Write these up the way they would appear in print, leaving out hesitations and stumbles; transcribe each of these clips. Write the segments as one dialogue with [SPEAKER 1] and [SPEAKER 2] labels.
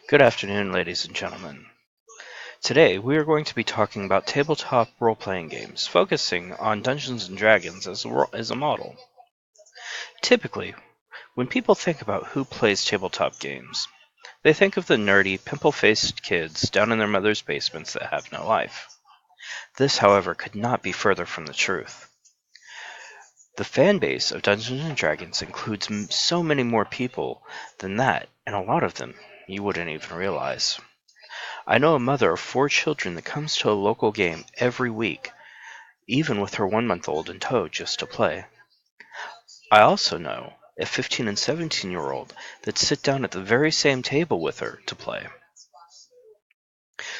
[SPEAKER 1] Good afternoon, ladies and gentlemen. Today, we are going to be talking about tabletop role-playing games, focusing on Dungeons & Dragons as a model. Typically, when people think about who plays tabletop games, they think of the nerdy, pimple-faced kids down in their mother's basements that have no life. This, however, could not be further from the truth. The fan base of Dungeons & Dragons includes so many more people than that, and a lot of them you wouldn't even realize. I know a mother of 4 children that comes to a local game every week, even with her 1-month-old in tow just to play. I also know a 15 and 17-year-old that sit down at the very same table with her to play.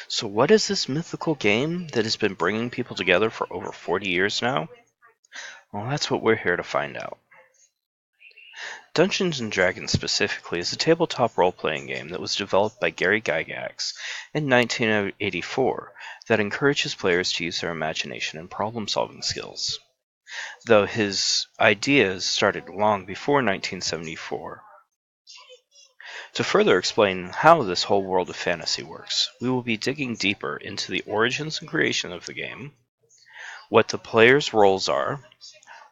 [SPEAKER 1] So what is this mythical game that has been bringing people together for over 40 years now? Well, that's what we're here to find out. Dungeons & Dragons specifically is a tabletop role-playing game that was developed by Gary Gygax in 1984 that encourages players to use their imagination and problem-solving skills. Though his ideas started long before 1974. To further explain how this whole world of fantasy works, we will be digging deeper into the origins and creation of the game, what the players' roles are,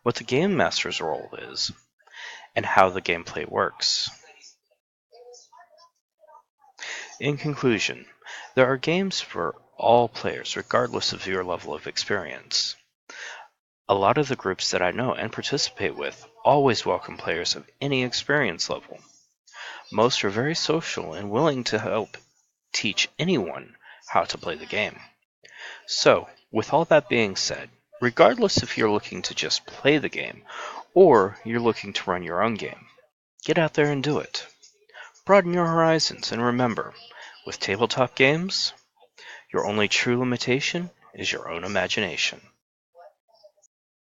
[SPEAKER 1] what the game master's role is, and how the gameplay works. In conclusion, there are games for all players regardless of your level of experience. A lot of the groups that I know and participate with always welcome players of any experience level. Most are very social and willing to help teach anyone how to play the game. So, with all that being said, regardless if you're looking to just play the game or you're looking to run your own game, get out there and do it. Broaden your horizons, and remember, with tabletop games, your only true limitation is your own imagination.